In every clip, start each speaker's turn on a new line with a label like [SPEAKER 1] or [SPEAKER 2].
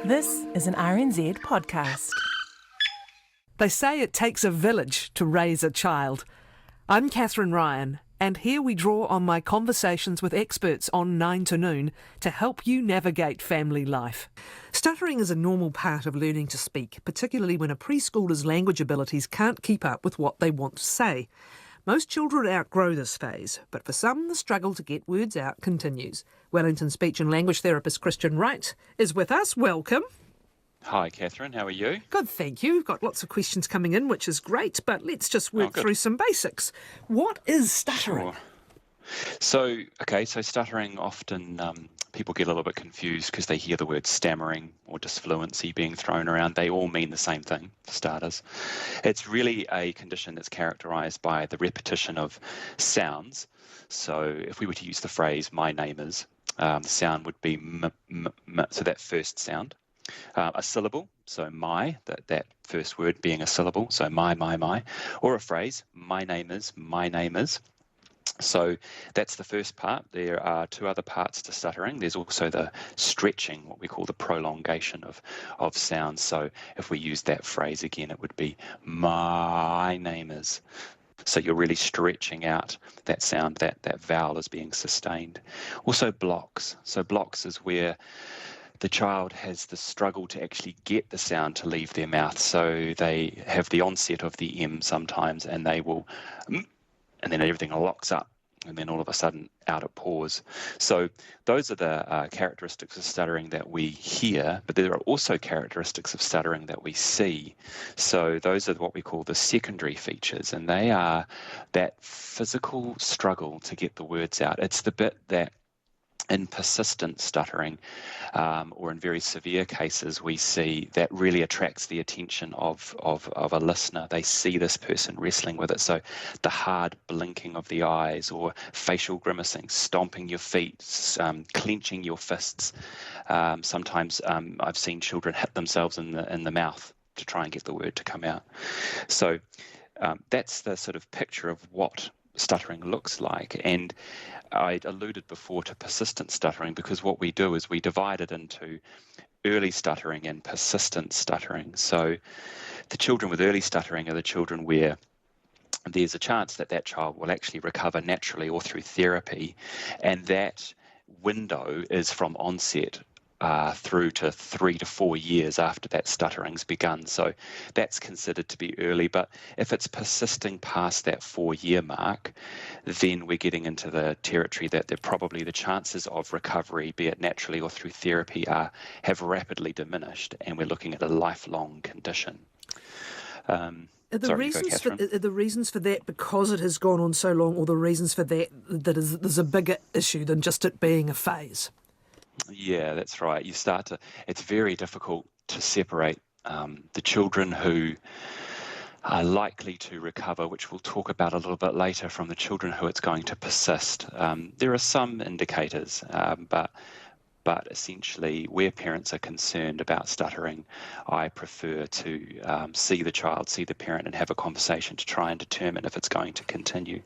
[SPEAKER 1] This is an RNZ podcast.
[SPEAKER 2] They say it takes a village to raise a child. I'm Catherine Ryan, and here we draw on my conversations with experts on 9 to Noon to help you navigate family life. Stuttering is a normal part of learning to speak, particularly when a preschooler's language abilities can't keep up with what they want to say. Most children outgrow this phase, but for some, the struggle to get words out continues. Wellington speech and language therapist Wright is with us. Welcome.
[SPEAKER 3] Hi, Catherine. How are you?
[SPEAKER 2] Good, thank you. We've got lots of questions coming in, which is great, but let's just work through some basics. What is stuttering?
[SPEAKER 3] Sure. So stuttering often people get a little bit confused because they hear the word stammering or disfluency being thrown around. They all mean the same thing, for starters. It's really a condition that's characterised by the repetition of sounds. So if we were to use the phrase, my name is, the sound would be m, so that first sound. A syllable, so my, that first word being a syllable, so my, or a phrase, my name is. So that's the first part. There are two other parts to stuttering. There's also the stretching, what we call the prolongation of sounds. So if we use that phrase again, it would be my name is. So you're really stretching out that sound, that vowel is being sustained. Also blocks. So blocks is where the child has the struggle to actually get the sound to leave their mouth. So they have the onset of the M sometimes, and they will, and then everything locks up, and then all of a sudden out it pours. So those are the characteristics of stuttering that we hear, but there are also characteristics of stuttering that we see. So those are what we call the secondary features, and they are that physical struggle to get the words out. It's the bit that in persistent stuttering, or in very severe cases, we see that really attracts the attention of a listener. They see this person wrestling with it. So the hard blinking of the eyes, or facial grimacing, stomping your feet, clenching your fists. Sometimes I've seen children hit themselves in the mouth to try and get the word to come out. So that's the sort of picture of what stuttering looks like. And I alluded before to persistent stuttering, because what we do is we divide it into early stuttering and persistent stuttering. So the children with early stuttering are the children where there's a chance that child will actually recover naturally or through therapy, and that window is from onset through to 3 to 4 years after that stuttering's begun. So that's considered to be early. But if it's persisting past that 4-year mark, then we're getting into the territory that probably the chances of recovery, be it naturally or through therapy, have rapidly diminished, and we're looking at a lifelong condition.
[SPEAKER 2] Are the reasons for that because it has gone on so long, or the reasons for that there's a bigger issue than just it being a phase?
[SPEAKER 3] Yeah, that's right. It's very difficult to separate the children who are likely to recover, which we'll talk about a little bit later, from the children who it's going to persist. There are some indicators, but essentially where parents are concerned about stuttering, I prefer to see the child, see the parent, and have a conversation to try and determine if it's going to continue.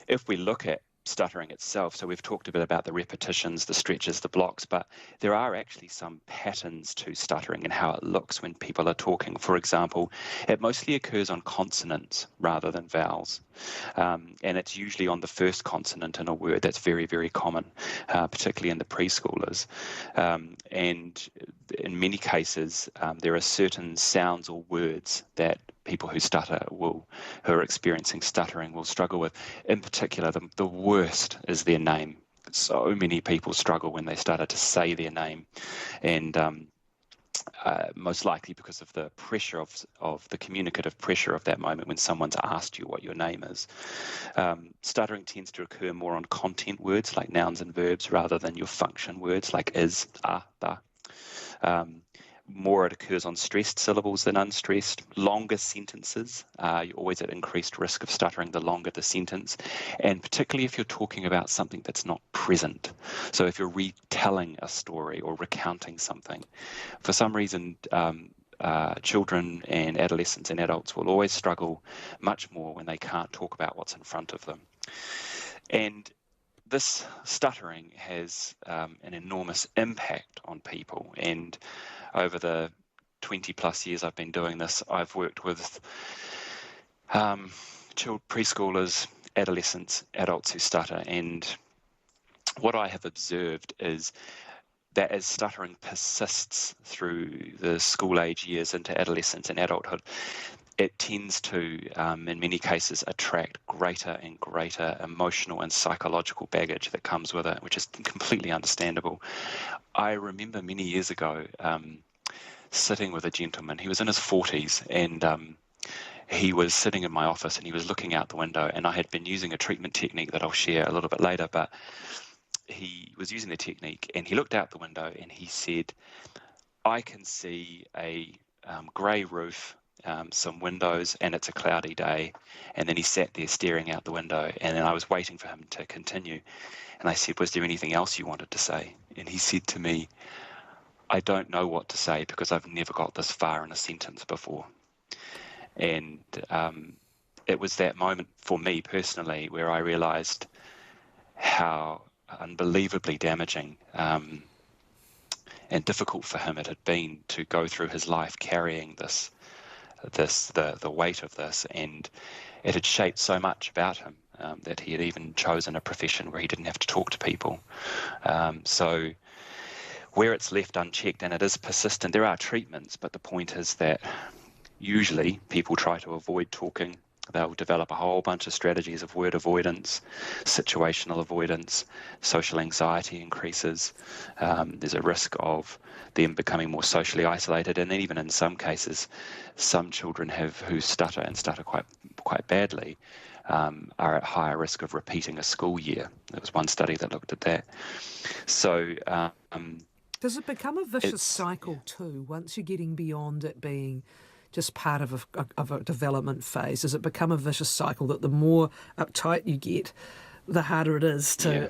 [SPEAKER 3] If we look at stuttering itself, so we've talked a bit about the repetitions, the stretches, the blocks, but there are actually some patterns to stuttering and how it looks when people are talking. For example, it mostly occurs on consonants rather than vowels, and it's usually on the first consonant in a word. That's very, very common, particularly in the preschoolers, and in many cases there are certain sounds or words that people who who are experiencing stuttering will struggle with. In particular, the worst is their name. So many people struggle when they start to say their name, and most likely because of the pressure of the communicative pressure of that moment when someone's asked you what your name is. Stuttering tends to occur more on content words like nouns and verbs rather than your function words like is, are, the. More it occurs on stressed syllables than unstressed. Longer sentences, you're always at increased risk of stuttering the longer the sentence, and particularly if you're talking about something that's not present. So if you're retelling a story or recounting something, for some reason children and adolescents and adults will always struggle much more when they can't talk about what's in front of them. And this stuttering has an enormous impact on people, and over the 20 plus years I've been doing this, I've worked with preschoolers, adolescents, adults who stutter, and what I have observed is that as stuttering persists through the school age years into adolescence and adulthood, it tends to, in many cases, attract greater and greater emotional and psychological baggage that comes with it, which is completely understandable. I remember many years ago sitting with a gentleman. He was in his 40s, and he was sitting in my office and he was looking out the window, and I had been using a treatment technique that I'll share a little bit later, but he was using the technique and he looked out the window and he said, I can see a grey roof, some windows, and it's a cloudy day. And then he sat there staring out the window, and then I was waiting for him to continue. And I said, was there anything else you wanted to say? And he said to me, I don't know what to say because I've never got this far in a sentence before. And it was that moment for me personally where I realised how unbelievably damaging and difficult for him it had been to go through his life carrying the weight of this, and it had shaped so much about him that he had even chosen a profession where he didn't have to talk to people. So where it's left unchecked and it is persistent, there are treatments, but the point is that usually people try to avoid talking. They'll develop a whole bunch of strategies of word avoidance, situational avoidance, social anxiety increases. There's a risk of them becoming more socially isolated, and then even in some cases, some children who stutter and stutter quite badly are at higher risk of repeating a school year. There was one study that looked at that. So
[SPEAKER 2] does it become a vicious cycle too, once you're getting beyond it being just part of a development phase? Does it become a vicious cycle that the more uptight you get, the harder it is to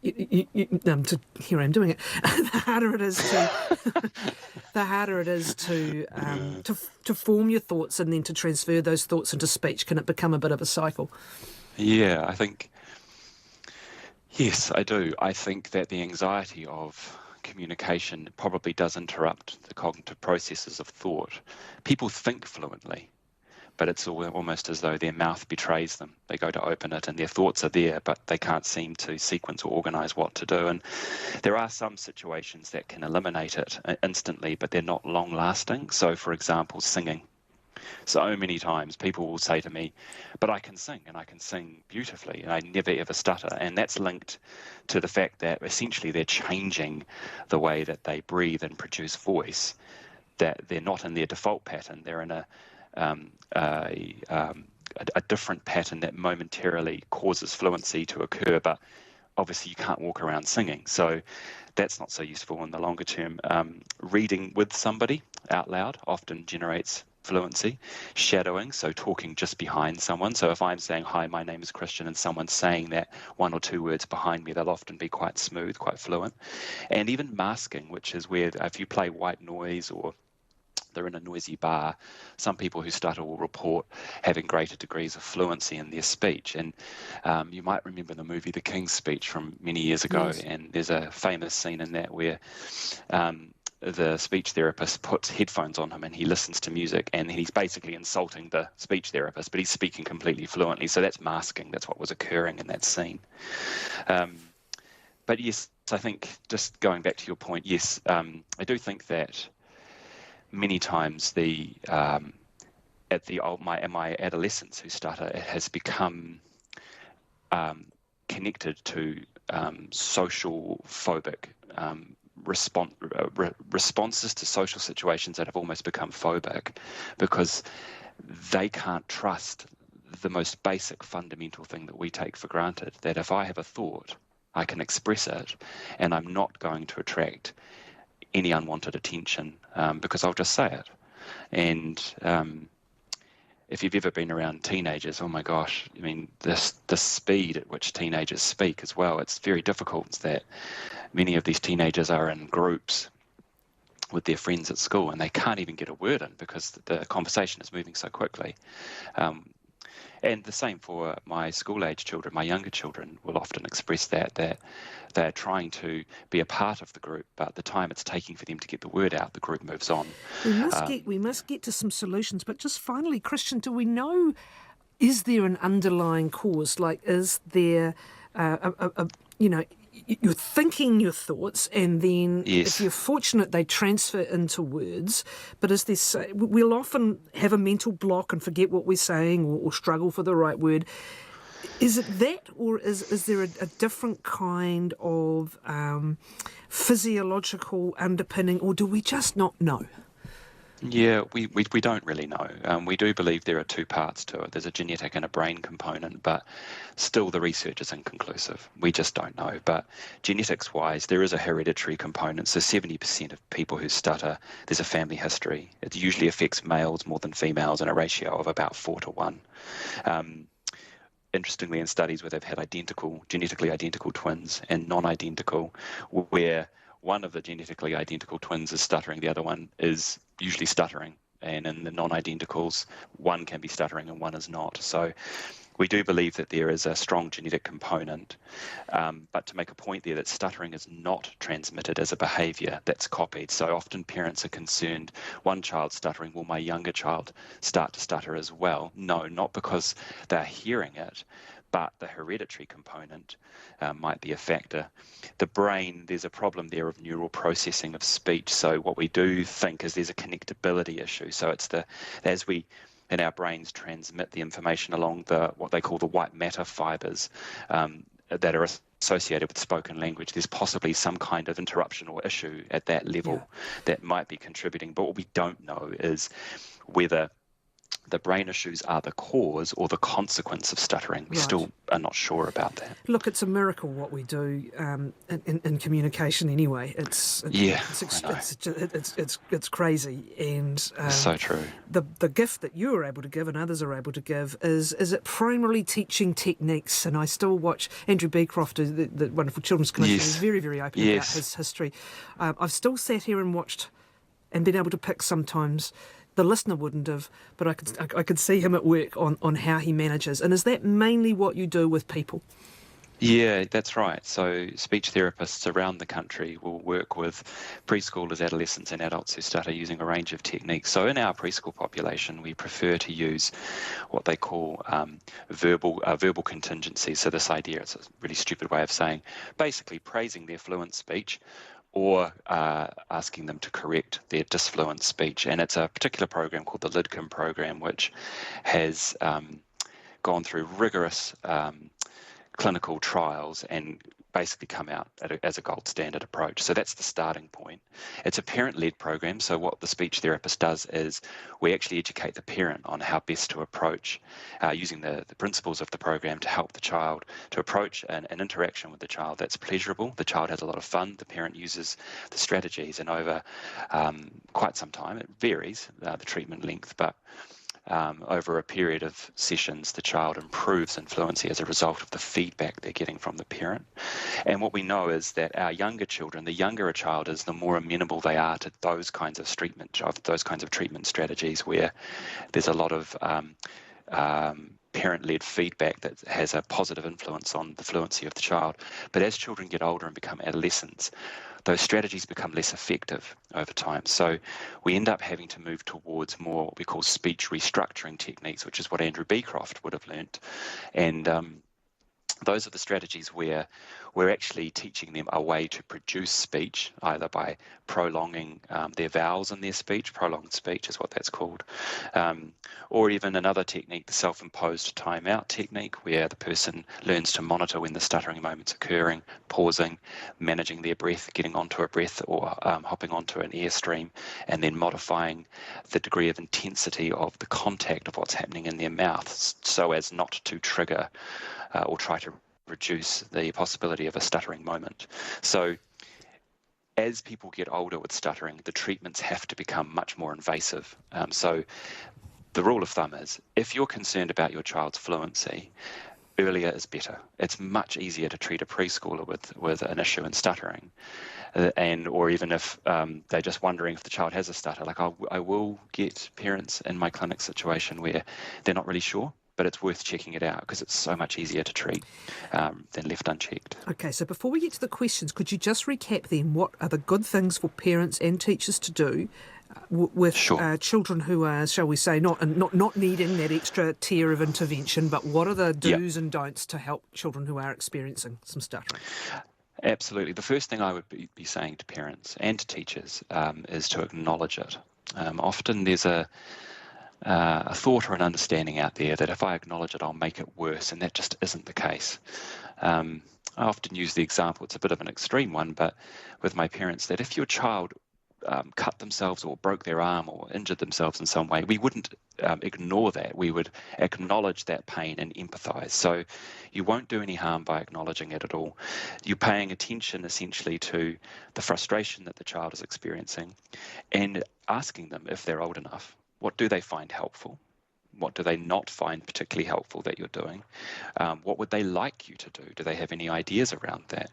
[SPEAKER 2] here I'm doing it. The harder it is to form your thoughts and then to transfer those thoughts into speech. Can it become a bit of a cycle?
[SPEAKER 3] Yeah, I think yes, I do. I think that the anxiety of communication probably does interrupt the cognitive processes of thought. People think fluently, but it's almost as though their mouth betrays them. They go to open it and their thoughts are there, but they can't seem to sequence or organise what to do. And there are some situations that can eliminate it instantly, but they're not long-lasting. So, for example, singing. So many times people will say to me, but I can sing, and I can sing beautifully, and I never ever stutter. And that's linked to the fact that essentially they're changing the way that they breathe and produce voice, that they're not in their default pattern. They're in a different pattern that momentarily causes fluency to occur, but obviously you can't walk around singing. So that's not so useful in the longer term. Reading with somebody out loud often generates fluency. Shadowing, so talking just behind someone. So if I'm saying, hi, my name is Christian, and someone's saying that one or two words behind me, they'll often be quite smooth, quite fluent. And even masking, which is where if you play white noise or they're in a noisy bar, some people who stutter will report having greater degrees of fluency in their speech. And you might remember the movie The King's Speech from many years ago, yes. And there's a famous scene in that where the speech therapist puts headphones on him and he listens to music, and he's basically insulting the speech therapist, but he's speaking completely fluently. So that's masking. That's what was occurring in that scene. But yes, I think just going back to your point, yes, I do think that many times my adolescents who stutter, it has become connected to social phobic responses to social situations that have almost become phobic, because they can't trust the most basic fundamental thing that we take for granted, that if I have a thought, I can express it and I'm not going to attract any unwanted attention because I'll just say it. And if you've ever been around teenagers, oh my gosh, I mean, the speed at which teenagers speak as well, it's very difficult. It's that many of these teenagers are in groups with their friends at school and they can't even get a word in because the conversation is moving so quickly. And the same for my school-age children. My younger children will often express that they're trying to be a part of the group, but the time it's taking for them to get the word out, the group moves on.
[SPEAKER 2] We must get to some solutions, but just finally, Christian, do we know, is there an underlying cause? Like, is there, you're thinking your thoughts, and then if you're fortunate, they transfer into words. But is there, we'll often have a mental block and forget what we're saying, or struggle for the right word. Is it that, or is there a different kind of physiological underpinning, or do we just not know?
[SPEAKER 3] Yeah, we don't really know. We do believe there are two parts to it. There's a genetic and a brain component, but still the research is inconclusive. We just don't know. But genetics-wise, there is a hereditary component. So 70% of people who stutter, there's a family history. It usually affects males more than females in a ratio of about 4-1. Interestingly, in studies where they've had genetically identical twins and non-identical, where one of the genetically identical twins is stuttering, the other one is usually stuttering. And in the non-identicals, one can be stuttering and one is not. So we do believe that there is a strong genetic component. But to make a point there, that stuttering is not transmitted as a behaviour that's copied. So often parents are concerned, one child stuttering, will my younger child start to stutter as well? No, not because they're hearing it, but the hereditary component might be a factor. The brain, there's a problem there of neural processing of speech. So what we do think is there's a connectability issue. So it's as we in our brains transmit the information along what they call the white matter fibers that are associated with spoken language, there's possibly some kind of interruption or issue at that level that might be contributing. But what we don't know is whether the brain issues are the cause or the consequence of stuttering. We still are not sure about that.
[SPEAKER 2] Look, it's a miracle what we do in communication anyway. It's crazy, and
[SPEAKER 3] so true.
[SPEAKER 2] The gift that you are able to give and others are able to give is it primarily teaching techniques. And I still watch Andrew Beecroft, the wonderful children's clinician. He's very, very open about his history. I've still sat here and watched and been able to pick sometimes. The listener wouldn't have, but I could see him at work on how he manages. And is that mainly what you do with people?
[SPEAKER 3] Yeah, that's right. So speech therapists around the country will work with preschoolers, adolescents and adults who stutter using a range of techniques. So in our preschool population, we prefer to use what they call verbal contingency. So this idea, it's a really stupid way of saying, basically praising their fluent speech or asking them to correct their disfluent speech. And it's a particular program called the LIDCOM program, which has gone through rigorous clinical trials and basically come out as a gold standard approach. So that's the starting point. It's a parent-led program, so what the speech therapist does is we actually educate the parent on how best to approach, using the principles of the program to help the child to approach an interaction with the child that's pleasurable. The child has a lot of fun. The parent uses the strategies, and over quite some time, it varies, the treatment length, but over a period of sessions, the child improves in fluency as a result of the feedback they're getting from the parent. And what we know is that our younger children, the younger a child is, the more amenable they are to those kinds of treatment strategies where there's a lot of parent-led feedback that has a positive influence on the fluency of the child. But as children get older and become adolescents, those strategies become less effective over time. So we end up having to move towards more what we call speech restructuring techniques, which is what Andrew Beecroft would have learnt. And those are the strategies where we're actually teaching them a way to produce speech, either by prolonging their vowels in their speech. Prolonged speech is what that's called. Or even another technique, the self-imposed timeout technique, where the person learns to monitor when the stuttering moment's occurring, pausing, managing their breath, getting onto a breath or hopping onto an airstream, and then modifying the degree of intensity of the contact of what's happening in their mouth so as not to trigger or try to reduce the possibility of a stuttering moment. So as people get older with stuttering, the treatments have to become much more invasive. So the rule of thumb is, if you're concerned about your child's fluency, earlier is better. It's much easier to treat a preschooler with an issue in stuttering, or even if they're just wondering if the child has a stutter. Like I will get parents in my clinic situation where they're not really sure. but it's worth checking it out because it's so much easier to treat than left unchecked.
[SPEAKER 2] Okay, so before we get to the questions, could you just recap then what are the good things for parents and teachers to do with children who are, shall we say, not needing that extra tier of intervention, but what are the do's and don'ts to help children who are experiencing some stuttering?
[SPEAKER 3] Absolutely. The first thing I would be saying to parents and to teachers is to acknowledge it. Often there's a thought or an understanding out there that if I acknowledge it, I'll make it worse, and that just isn't the case. I often use the example, it's a bit of an extreme one, but with my parents, that if your child cut themselves or broke their arm or injured themselves in some way, we wouldn't ignore that. We would acknowledge that pain and empathise. So you won't do any harm by acknowledging it at all. You're paying attention essentially to the frustration that the child is experiencing and asking them if they're old enough, what do they find helpful? What do they not find particularly helpful that you're doing? What would they like you to do? Do they have any ideas around that?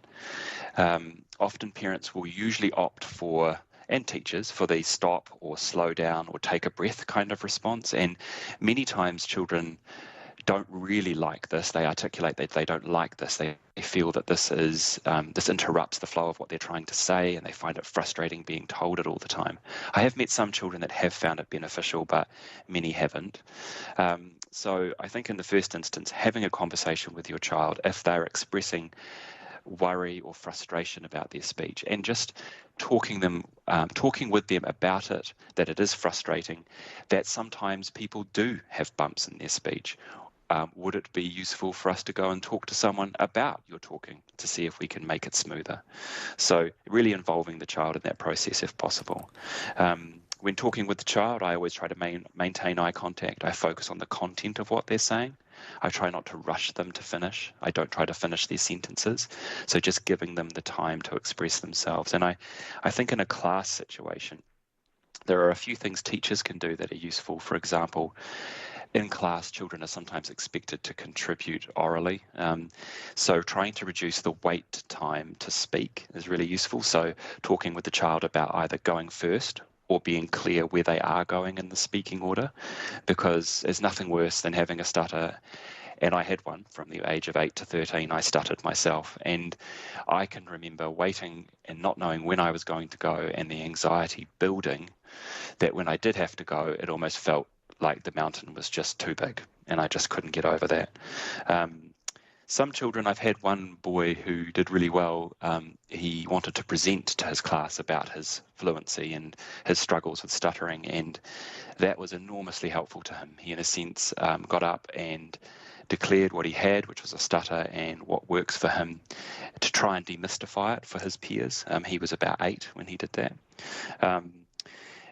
[SPEAKER 3] Often parents will usually opt for, and teachers, for the stop or slow down or take a breath kind of response. And many times children don't really like this. They articulate that they don't like this. They feel that this interrupts the flow of what they're trying to say, and they find it frustrating being told it all the time. I have met some children that have found it beneficial, but many haven't. So I think in the first instance, having a conversation with your child if they're expressing worry or frustration about their speech, and just talking with them about it, that it is frustrating, that sometimes people do have bumps in their speech. Would it be useful for us to go and talk to someone about your talking to see if we can make it smoother? So really involving the child in that process if possible. When talking with the child, I always try to maintain eye contact. I focus on the content of what they're saying. I try not to rush them to finish. I don't try to finish their sentences. So just giving them the time to express themselves. And I think in a class situation, there are a few things teachers can do that are useful. For example, in class, children are sometimes expected to contribute orally. So trying to reduce the wait time to speak is really useful. So talking with the child about either going first or being clear where they are going in the speaking order, because there's nothing worse than having a stutter. And I had one from the age of 8 to 13. I stuttered myself, and I can remember waiting and not knowing when I was going to go, and the anxiety building, that when I did have to go, it almost felt like the mountain was just too big, and I just couldn't get over that. Some children, I've had one boy who did really well. He wanted to present to his class about his fluency and his struggles with stuttering, and that was enormously helpful to him. He, in a sense, got up and declared what he had, which was a stutter, and what works for him, to try and demystify it for his peers. He was about 8 when he did that.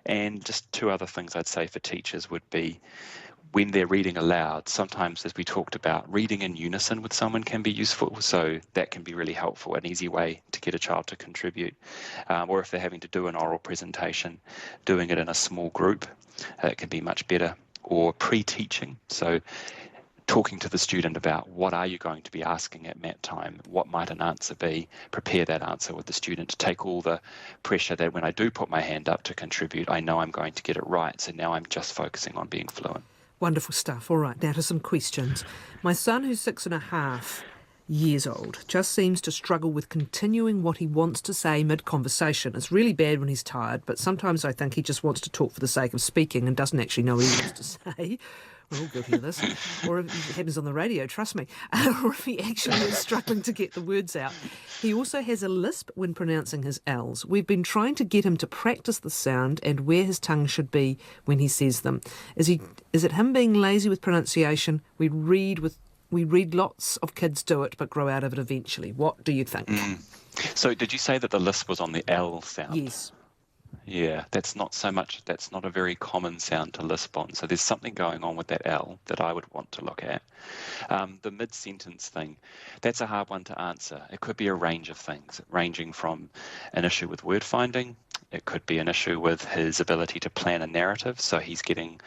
[SPEAKER 3] And just two other things I'd say for teachers would be, when they're reading aloud, sometimes, as we talked about, reading in unison with someone can be useful. So that can be really helpful, an easy way to get a child to contribute. Or if they're having to do an oral presentation, doing it in a small group, it can be much better. Or pre-teaching, so talking to the student about what are you going to be asking at mat time, what might an answer be, prepare that answer with the student to take all the pressure that when I do put my hand up to contribute, I know I'm going to get it right. So now I'm just focusing on being fluent.
[SPEAKER 2] Wonderful stuff. All right, now to some questions. My son, who's 6.5 years old, just seems to struggle with continuing what he wants to say mid-conversation. It's really bad when he's tired, but sometimes I think he just wants to talk for the sake of speaking and doesn't actually know what he wants to say. We're all guilty of this. Or if it happens on the radio, trust me. Or if he actually is struggling to get the words out. He also has a lisp when pronouncing his L's. We've been trying to get him to practice the sound and where his tongue should be when he says them. Is it him being lazy with pronunciation? We read lots of kids do it, but grow out of it eventually. What do you think?
[SPEAKER 3] So did you say that the lisp was on the L sound?
[SPEAKER 2] Yes.
[SPEAKER 3] Yeah, that's not a very common sound to lisp on. So there's something going on with that L that I would want to look at. The mid-sentence thing, that's a hard one to answer. It could be a range of things, ranging from an issue with word finding. It could be an issue with his ability to plan a narrative. So he's getting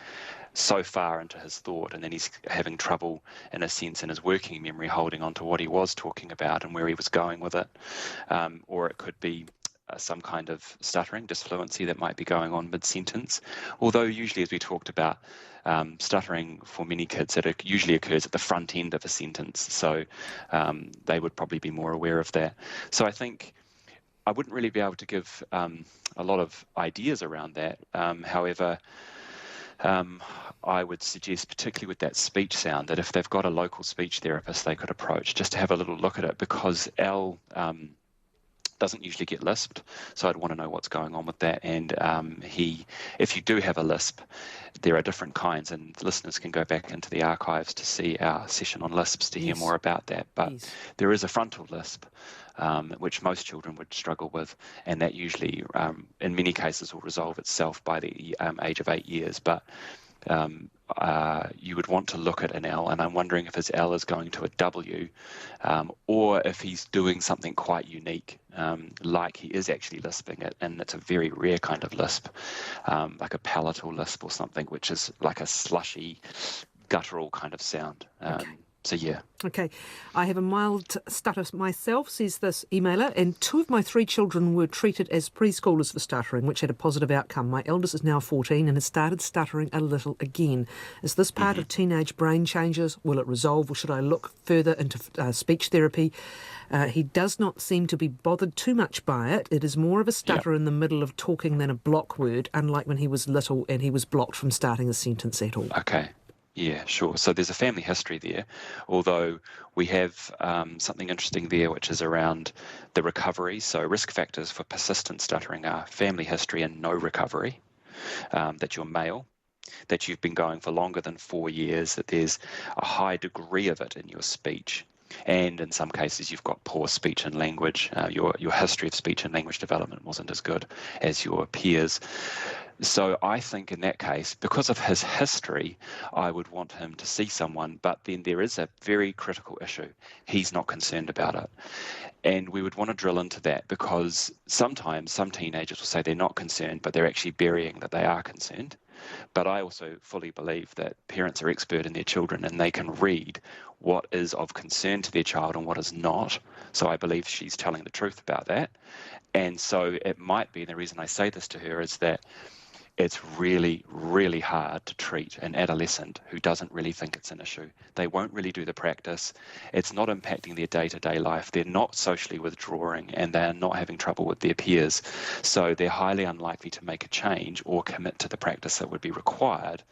[SPEAKER 3] so far into his thought, and then he's having trouble, in a sense, in his working memory, holding on to what he was talking about and where he was going with it. Or it could be some kind of stuttering, disfluency that might be going on mid-sentence. Although usually, as we talked about, stuttering for many kids, it usually occurs at the front end of a sentence. So they would probably be more aware of that. So I think I wouldn't really be able to give a lot of ideas around that. However, I would suggest, particularly with that speech sound, that if they've got a local speech therapist they could approach, just to have a little look at it, because L doesn't usually get lisped, so I'd want to know what's going on with that. And if you do have a lisp, there are different kinds, and listeners can go back into the archives to see our session on lisps to hear more about that. But there is a frontal lisp, which most children would struggle with, and that usually, in many cases, will resolve itself by the age of 8 years. But you would want to look at an L, and I'm wondering if his L is going to a W, or if he's doing something quite unique, like he is actually lisping it, and it's a very rare kind of lisp, like a palatal lisp or something, which is like a slushy, guttural kind of sound. So, yeah.
[SPEAKER 2] Okay. I have a mild stutter myself, says this emailer, and 2 of my 3 children were treated as preschoolers for stuttering, which had a positive outcome. My eldest is now 14 and has started stuttering a little again. Is this part of teenage brain changes? Will it resolve, or should I look further into speech therapy? He does not seem to be bothered too much by it. It is more of a stutter in the middle of talking than a block word, unlike when he was little and he was blocked from starting a sentence at all.
[SPEAKER 3] Okay. Yeah, sure. So there's a family history there, although we have something interesting there, which is around the recovery. So risk factors for persistent stuttering are family history and no recovery, that you're male, that you've been going for longer than 4 years, that there's a high degree of it in your speech. And in some cases, you've got poor speech and language. Your history of speech and language development wasn't as good as your peers. So I think in that case, because of his history, I would want him to see someone. But then there is a very critical issue. He's not concerned about it. And we would want to drill into that, because sometimes some teenagers will say they're not concerned, but they're actually burying that they are concerned. But I also fully believe that parents are expert in their children, and they can read what is of concern to their child and what is not. So I believe she's telling the truth about that. And so it might be, and the reason I say this to her is that it's really, really hard to treat an adolescent who doesn't really think it's an issue. They won't really do the practice. It's not impacting their day-to-day life. They're not socially withdrawing, and they're not having trouble with their peers. So they're highly unlikely to make a change or commit to the practice that would be required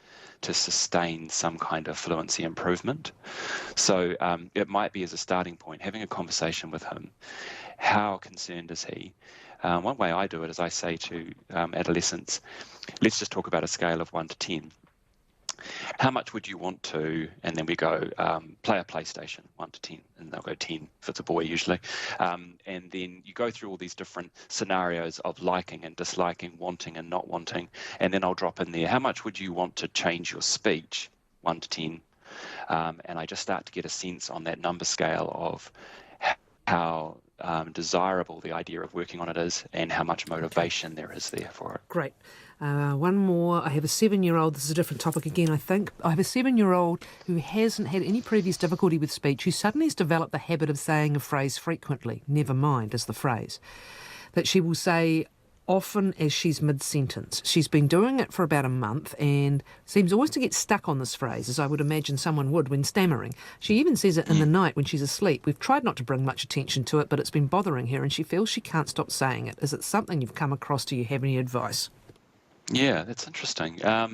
[SPEAKER 3] to sustain some kind of fluency improvement. So it might be, as a starting point, having a conversation with him. How concerned is he? One way I do it is I say to adolescents, let's just talk about a scale of 1 to 10. How much would you want to, and then we go, play a PlayStation, 1 to 10, and they'll go 10 if it's a boy usually. And then you go through all these different scenarios of liking and disliking, wanting and not wanting, and then I'll drop in there, how much would you want to change your speech, 1 to 10? And I just start to get a sense on that number scale of how desirable the idea of working on it is, and how much motivation there is there for it.
[SPEAKER 2] Great. One more. I have a 7-year-old. This is a different topic again, I think. I have a 7-year-old who hasn't had any previous difficulty with speech, who suddenly has developed the habit of saying a phrase frequently. Never mind is the phrase. That she will say often as she's mid-sentence. She's been doing it for about a month and seems always to get stuck on this phrase, as I would imagine someone would when stammering. She even says it in the night when she's asleep. We've tried not to bring much attention to it, but it's been bothering her and she feels she can't stop saying it. Is it something you've come across? Do you have any advice?
[SPEAKER 3] Yeah, that's interesting. I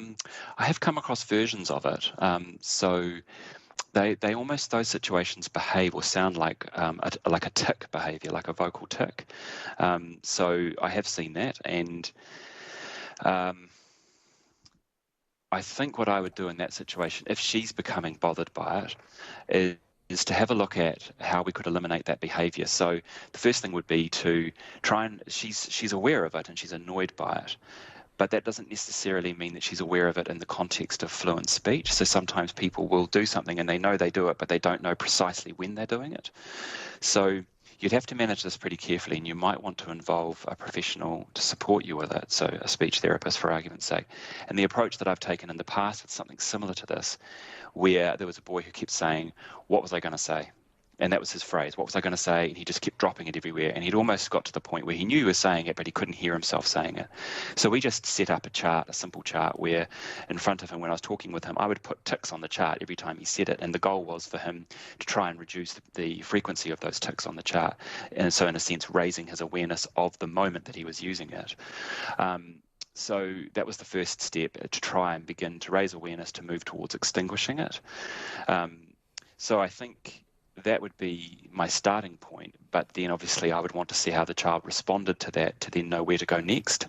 [SPEAKER 3] have come across versions of it. So they almost, those situations behave or sound like a tick behaviour, like a vocal tick. So I have seen that, and I think what I would do in that situation, if she's becoming bothered by it, is to have a look at how we could eliminate that behaviour. So the first thing would be to try and, she's aware of it and she's annoyed by it. But that doesn't necessarily mean that she's aware of it in the context of fluent speech. So sometimes people will do something and they know they do it, but they don't know precisely when they're doing it. So you'd have to manage this pretty carefully, and you might want to involve a professional to support you with it, so a speech therapist, for argument's sake. And the approach that I've taken in the past with something similar to this, where there was a boy who kept saying, what was I going to say? And that was his phrase. What was I going to say? And he just kept dropping it everywhere. And he'd almost got to the point where he knew he was saying it, but he couldn't hear himself saying it. So we just set up a simple chart, where in front of him, when I was talking with him, I would put ticks on the chart every time he said it. And the goal was for him to try and reduce the frequency of those ticks on the chart. And so in a sense, raising his awareness of the moment that he was using it. So that was the first step, to try and begin to raise awareness, to move towards extinguishing it. So I think that would be my starting point, but then obviously I would want to see how the child responded to that to then know where to go next.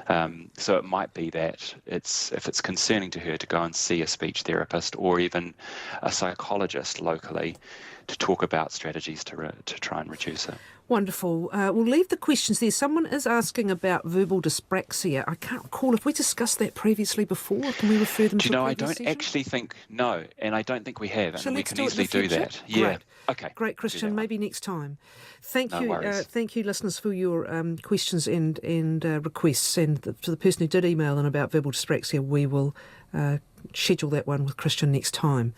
[SPEAKER 3] So it might be that if it's concerning to her, to go and see a speech therapist or even a psychologist locally to talk about strategies to try and reduce it.
[SPEAKER 2] Wonderful. We'll leave the questions there. Someone is asking about verbal dyspraxia. I can't recall if we discussed that previously before. Can we refer them to a previous
[SPEAKER 3] I don't
[SPEAKER 2] session?
[SPEAKER 3] actually think, no, and I don't think we have,
[SPEAKER 2] So
[SPEAKER 3] and we
[SPEAKER 2] let's
[SPEAKER 3] can
[SPEAKER 2] do it in the
[SPEAKER 3] easily do
[SPEAKER 2] future?
[SPEAKER 3] that. Yeah.
[SPEAKER 2] Great.
[SPEAKER 3] Okay.
[SPEAKER 2] Great, Christian. Maybe next time. Thank
[SPEAKER 3] No
[SPEAKER 2] you,
[SPEAKER 3] worries.
[SPEAKER 2] thank you, listeners, for your questions and requests. And to the person who did email in about verbal dyspraxia, we will schedule that one with Christian next time.